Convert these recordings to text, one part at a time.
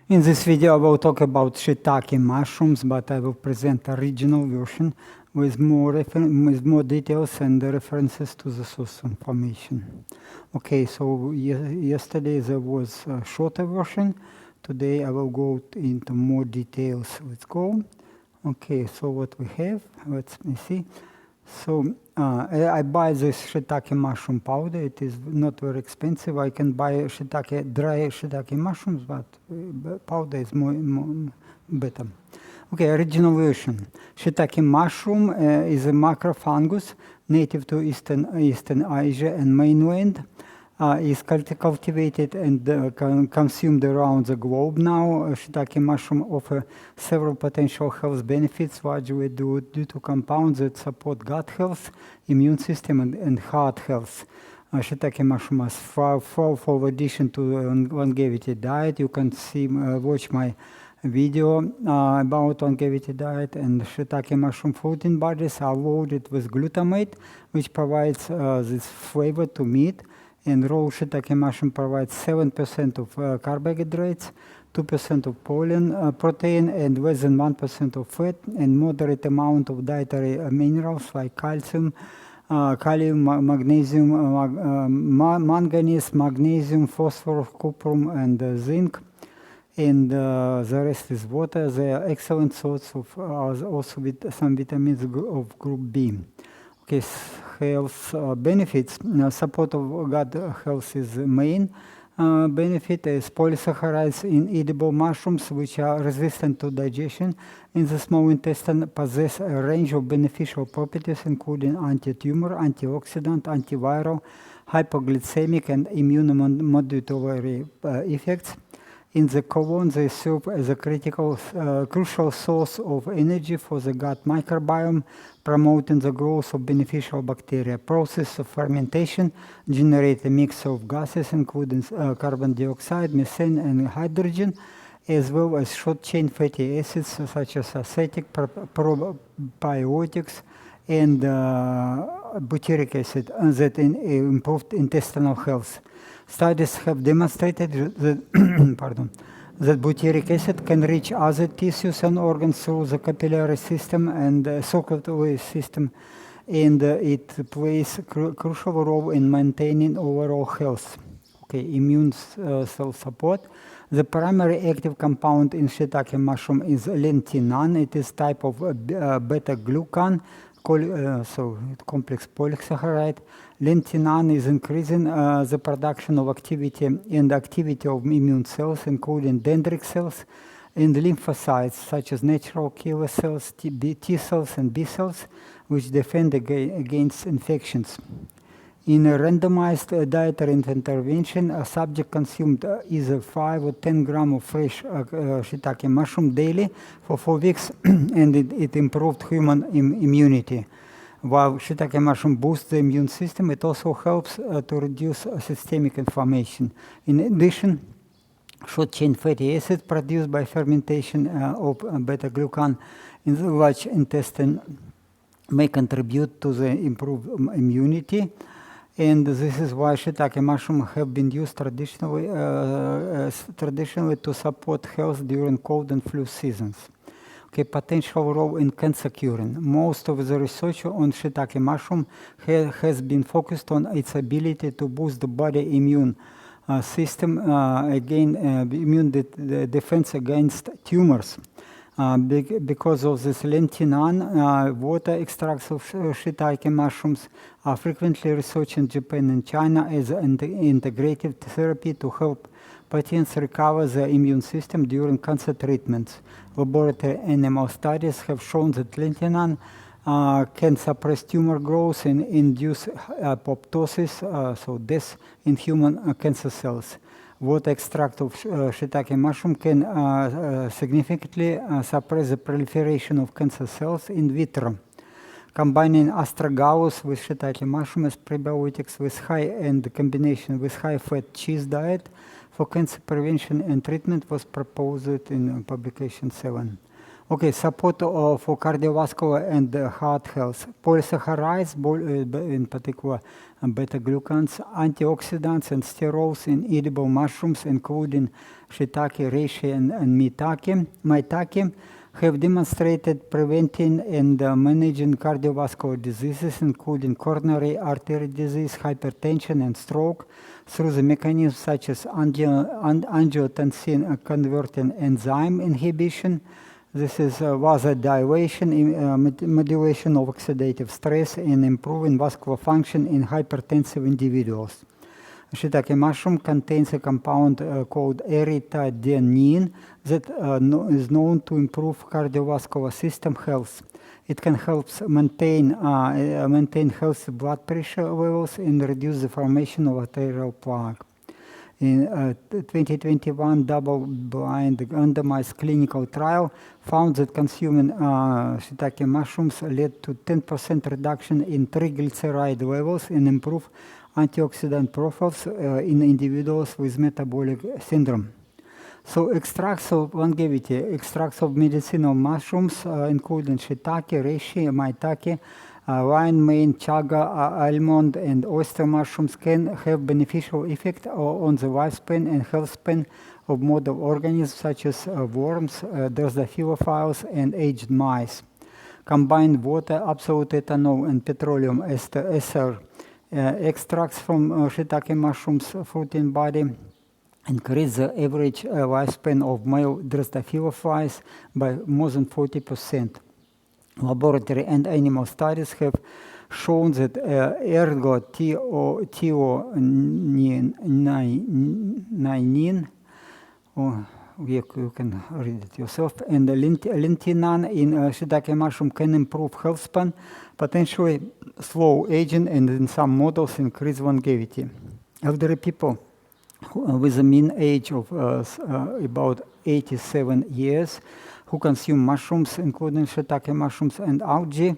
In this video, I will talk about shiitake mushrooms, but I will present a regional version with more details and references to the source information. Okay, so yesterday there was a shorter version. Today I will go into more details. Let's go. Okay, so what we have, let me see. So I buy this shiitake mushroom powder. It is not very expensive. I can buy dry shiitake mushrooms, but powder is more better. Okay, original version. Shiitake mushroom is a macrofungus native to Eastern Asia and mainland. Is cultivated and consumed around the globe now. Shiitake mushroom offer several potential health benefits, largely due to compounds that support gut health, immune system, and heart health. Shiitake mushroom is for addition to longevity diet. You can watch my video about longevity diet, and shiitake mushroom protein bodies are loaded with glutamate, which provides this flavor to meat. And raw shiitake mushroom provides 7% of carbohydrates, 2% of protein, and less than 1% of fat, and moderate amount of dietary minerals like calcium, magnesium, manganese, magnesium, phosphorus, copper, and zinc. And the rest is water. They are excellent source of also with some vitamins of group B. Okay, health benefits. Support of gut health is the main benefit. Is polysaccharides in edible mushrooms, which are resistant to digestion in the small intestine, possess a range of beneficial properties, including anti-tumor, antioxidant, antiviral, hypoglycemic, and immunomodulatory effects. In the colon, they serve as a crucial source of energy for the gut microbiome, promoting the growth of beneficial bacteria. Process of fermentation generates a mix of gases, including carbon dioxide, methane, and hydrogen, as well as short-chain fatty acids such as acetic, probiotics, and butyric acid that improved intestinal health. Studies have demonstrated that, that butyric acid can reach other tissues and organs through the capillary system and circulatory system, and it plays a crucial role in maintaining overall health. Okay, immune cell support. The primary active compound in shiitake mushroom is lentinan. It is type of beta-glucan, so complex polysaccharide. Lentinan is increasing the production of activity of immune cells, including dendritic cells and lymphocytes, such as natural killer cells, T cells, and B cells, which defend against infections. In a randomized dietary intervention, a subject consumed either 5 or 10 grams of fresh shiitake mushroom daily for 4 weeks, and it improved human immunity. While shiitake mushroom boosts the immune system, it also helps to reduce systemic inflammation. In addition, short-chain fatty acids produced by fermentation of beta-glucan in the large intestine may contribute to the improved immunity. And this is why shiitake mushrooms have been used traditionally to support health during cold and flu seasons. Okay, potential role in cancer curing. Most of the research on shiitake mushroom has been focused on its ability to boost the body immune system, immune defense against tumors. Because of this lentinan, water extracts of shiitake mushrooms are frequently researched in Japan and China as an integrative therapy to help patients recover their immune system during cancer treatments. Laboratory animal studies have shown that lentinan can suppress tumor growth and induce apoptosis, so death in human cancer cells. Water extract of shiitake mushroom can significantly suppress the proliferation of cancer cells in vitro. Combining astragalus with shiitake mushroom as prebiotics and combination with high-fat cheese diet for cancer prevention and treatment was proposed in publication 7. Okay, support for cardiovascular and heart health. Polysaccharides, in particular beta-glucans, antioxidants and sterols in edible mushrooms, including Shiitake, reishi, and maitake, have demonstrated preventing and managing cardiovascular diseases, including coronary artery disease, hypertension, and stroke, through the mechanisms such as angiotensin-converting enzyme inhibition. This is vasodilation, modulation of oxidative stress, and improving vascular function in hypertensive individuals. Shiitake mushroom contains a compound called erythaddenine that is known to improve cardiovascular system health. It can help maintain healthy blood pressure levels and reduce the formation of arterial plaque. In 2021 double-blind randomized clinical trial found that consuming Shiitake mushrooms led to 10% reduction in triglyceride levels and improved antioxidant profiles in individuals with metabolic syndrome. So extracts of longevity, extracts of medicinal mushrooms, including Shiitake, reishi, maitake, lion mane, chaga, almond, and oyster mushrooms can have beneficial effect on the lifespan and health span of model organisms such as worms, drosophilophiles, and aged mice. Combined water, absolute ethanol, and petroleum ester extracts from Shiitake mushrooms fruiting body increase the average lifespan of male drosophilophiles by more than 40%. Laboratory and animal studies have shown that ergothioneine, you can read it yourself, and the lintinan in Shiitake mushroom can improve health span, potentially slow aging, and in some models increase longevity. Elderly people with a mean age of about 87 years who consume mushrooms, including Shiitake mushrooms and algae,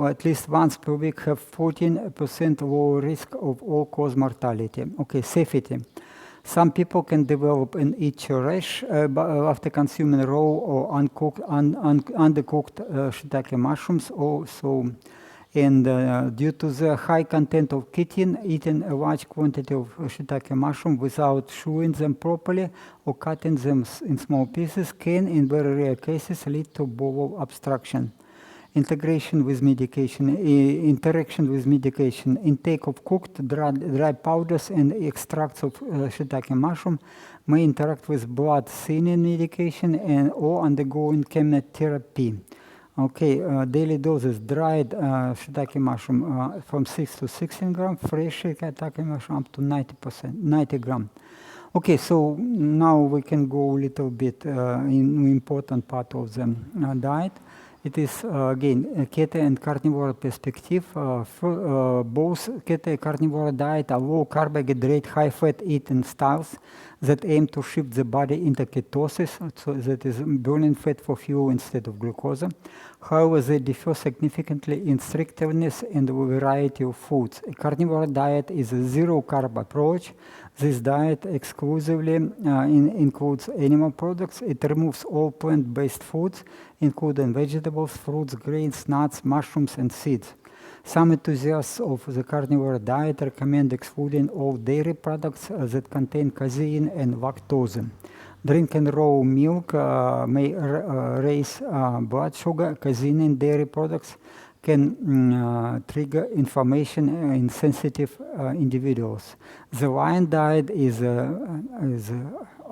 at least once per week have 14% lower risk of all-cause mortality. Okay, safety. Some people can develop an itch rash after consuming raw or undercooked Shiitake mushrooms also. And due to the high content of chitin, eating a large quantity of Shiitake mushroom without chewing them properly or cutting them in small pieces can, in very rare cases, lead to bowel obstruction. Interaction with medication, intake of cooked dry powders and extracts of Shiitake mushroom may interact with blood thinning medication or undergoing chemotherapy. Okay, daily doses: dried Shiitake mushroom from 6 to 16 grams, fresh Shiitake mushroom up to 90 grams. Okay, so now we can go a little bit in important part of the diet. It is again a keto and carnivore perspective. Both keto and carnivore diet are low carbohydrate, high fat eating styles that aim to shift the body into ketosis, so that is burning fat for fuel instead of glucose. However, they differ significantly in restrictiveness and variety of foods. A carnivore diet is a zero-carb approach. This diet exclusively includes animal products. It removes all plant-based foods, including vegetables, fruits, grains, nuts, mushrooms, and seeds. Some enthusiasts of the carnivore diet recommend excluding all dairy products that contain casein and lactose. Drinking raw milk may raise blood sugar. Casein in dairy products can trigger inflammation in sensitive individuals. The lion diet is a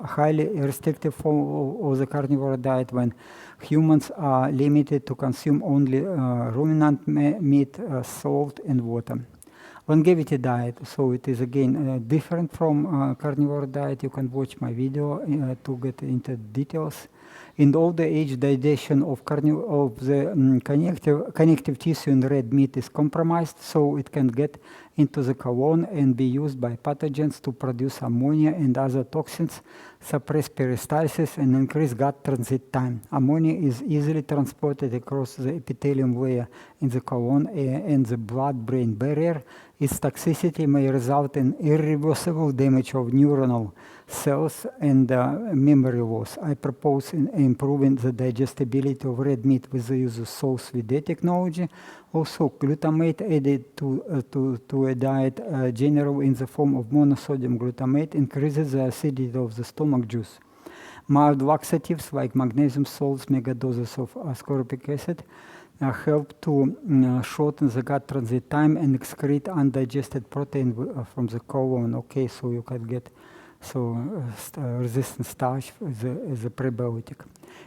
highly restrictive form of the carnivore diet when humans are limited to consume only ruminant meat, salt, and water. Longevity diet, so it is again different from carnivore diet. You can watch my video to get into details. In older age, digestion of the connective tissue in red meat is compromised, so it can get into the colon and be used by pathogens to produce ammonia and other toxins, suppress peristalsis, and increase gut transit time. Ammonia is easily transported across the epithelium layer in the colon and the blood-brain barrier. Its toxicity may result in irreversible damage of neuronal cells and memory loss. I propose improving the digestibility of red meat with the use of SCFAs technology. Also, glutamate added to a diet generally in the form of monosodium glutamate increases the acidity of the stomach juice. Mild laxatives like magnesium salts, megadoses of ascorbic acid help to shorten the gut transit time and excrete undigested protein from the colon. Okay, so you can get resistant starch as a prebiotic.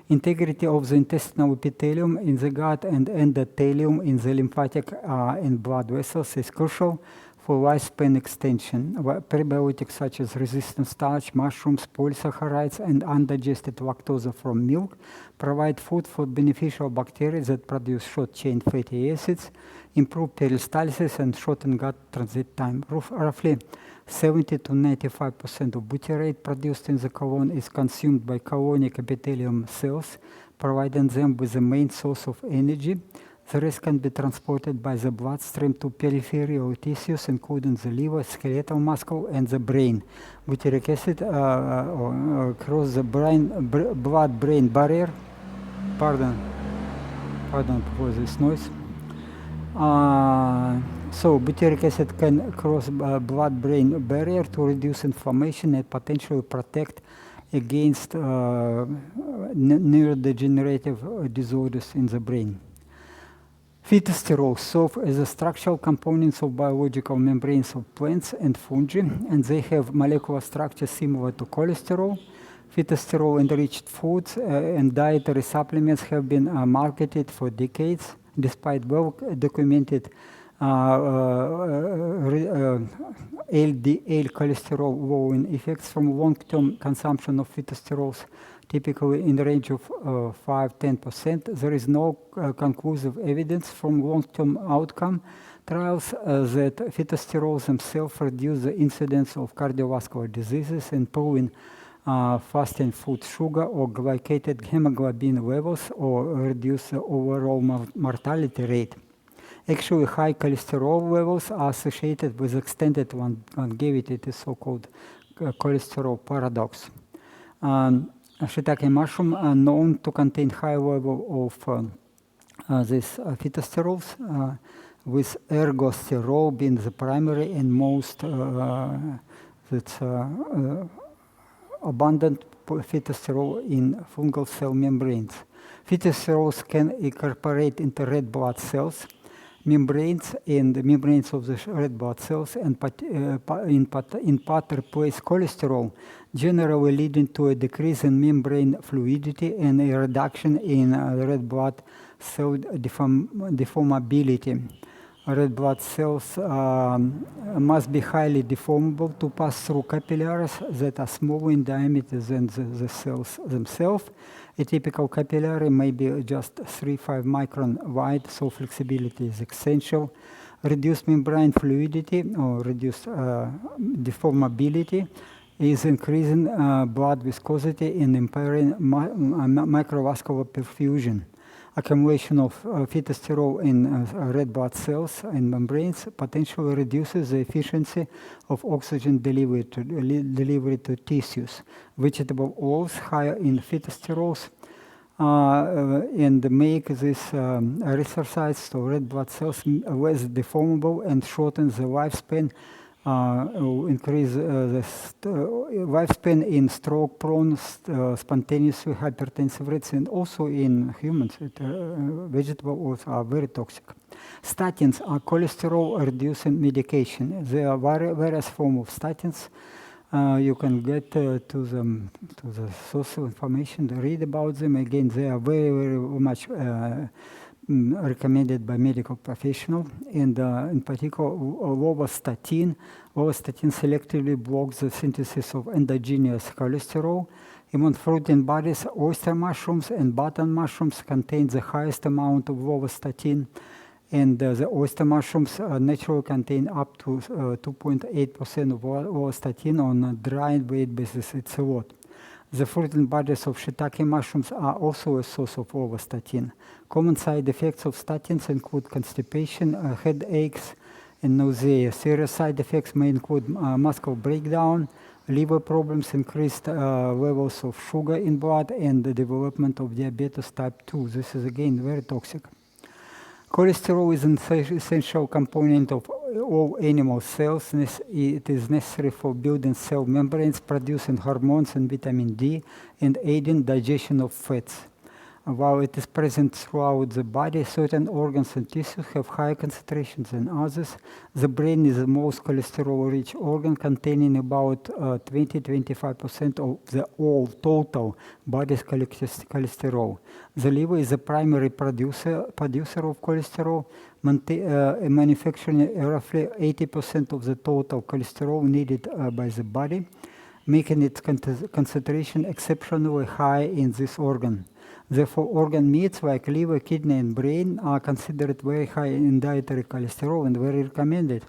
Integrity of the intestinal epithelium in the gut and endothelium in the lymphatic and blood vessels is crucial for lifespan extension. Prebiotics such as resistant starch, mushrooms, polysaccharides, and undigested lactose from milk provide food for beneficial bacteria that produce short-chain fatty acids, improve peristalsis, and shorten gut transit time. Roughly 70 to 95% of butyrate produced in the colon is consumed by colonic epithelium cells, providing them with the main source of energy. The rest can be transported by the bloodstream to peripheral tissues, including the liver, skeletal muscle, and the brain. Butyric acid across the blood-brain barrier. Pardon for this noise. So butyric acid can cross blood-brain barrier to reduce inflammation and potentially protect against neurodegenerative disorders in the brain. Phytosterols serve as the structural components of biological membranes of plants and fungi, and they have molecular structure similar to cholesterol. Phytosterol-enriched foods and dietary supplements have been marketed for decades, despite well-documented LDL cholesterol-lowering effects from long-term consumption of phytosterols, typically in the range of 5–10%. There is no conclusive evidence from long-term outcome trials that phytosterols themselves reduce the incidence of cardiovascular diseases, improving fasting food sugar or glycated hemoglobin levels, or reduce the overall mortality rate. Actually, high cholesterol levels are associated with extended longevity, the so-called cholesterol paradox. Shiitake mushroom are known to contain high level of these phytosterols, with ergosterol being the primary and most abundant phytosterol in fungal cell membranes. Phytosterols can incorporate into red blood cells membranes and the membranes of the red blood cells, and in part replace cholesterol, generally leading to a decrease in membrane fluidity and a reduction in red blood cell deformability. Red blood cells must be highly deformable to pass through capillaries that are smaller in diameter than the cells themselves. A typical capillary may be just 3–5 micron wide, so flexibility is essential. Reduced membrane fluidity or reduced deformability is increasing blood viscosity and impairing microvascular perfusion. Accumulation of phytosterol in red blood cells and membranes potentially reduces the efficiency of oxygen delivery to tissues. Vegetable oils higher in phytosterols and make these erythrocytes, so red blood cells, less deformable and shorten the lifespan. Increase the lifespan in stroke-prone, spontaneously hypertensive rates, and also in humans. Vegetable oils are very toxic. Statins are cholesterol-reducing medication. There are various forms of statins. You can get to the source of information to read about them. Again, they are very, very much recommended by medical professionals, and in particular, lovastatin. Lovastatin selectively blocks the synthesis of endogenous cholesterol. Among fruiting bodies, oyster mushrooms and button mushrooms contain the highest amount of lovastatin, and the oyster mushrooms naturally contain up to 2.8% of lovastatin. On a dry weight basis, it's a lot. The fruiting bodies of shiitake mushrooms are also a source of lovastatin. Common side effects of statins include constipation, headaches, and nausea. Serious side effects may include muscle breakdown, liver problems, increased levels of sugar in blood, and the development of diabetes type 2. This is again very toxic. Cholesterol is an essential component of all animal cells. It is necessary for building cell membranes, producing hormones and vitamin D, and aiding digestion of fats. While it is present throughout the body, certain organs and tissues have higher concentrations than others. The brain is the most cholesterol-rich organ, containing about 20-25% of the all total body's cholesterol. The liver is the primary producer of cholesterol, manufacturing roughly 80% of the total cholesterol needed by the body, making its concentration exceptionally high in this organ. Therefore, organ meats like liver, kidney, and brain are considered very high in dietary cholesterol and very recommended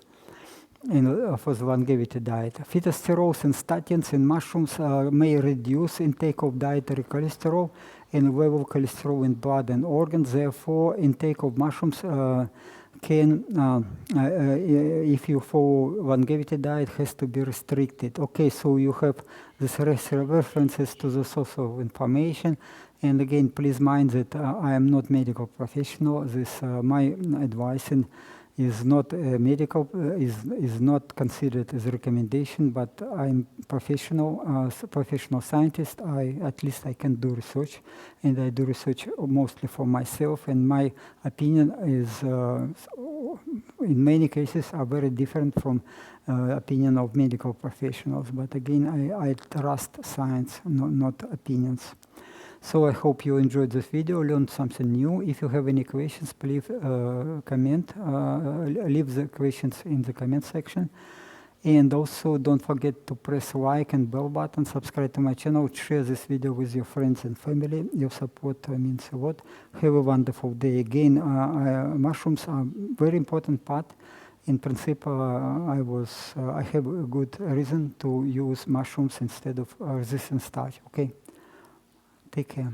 for the longevity diet. Phytosterols and statins in mushrooms may reduce intake of dietary cholesterol and level of cholesterol in blood and organs. Therefore, intake of mushrooms can, if you follow longevity diet, has to be restricted. Okay, so you have these references to the source of information. And again, please mind that I am not medical professional. This my advice is not medical, is not considered as a recommendation. But I'm professional scientist. At least I can do research, and I do research mostly for myself. And my opinion is, in many cases, are very different from opinion of medical professionals. But again, I trust science, not opinions. So I hope you enjoyed this video, learned something new. If you have any questions, please comment, leave the questions in the comment section. And also don't forget to press like and bell button, subscribe to my channel, share this video with your friends and family. Your support means a lot. Have a wonderful day. Again, mushrooms are very important part. In principle, I have a good reason to use mushrooms instead of resistant starch. Okay. Take care.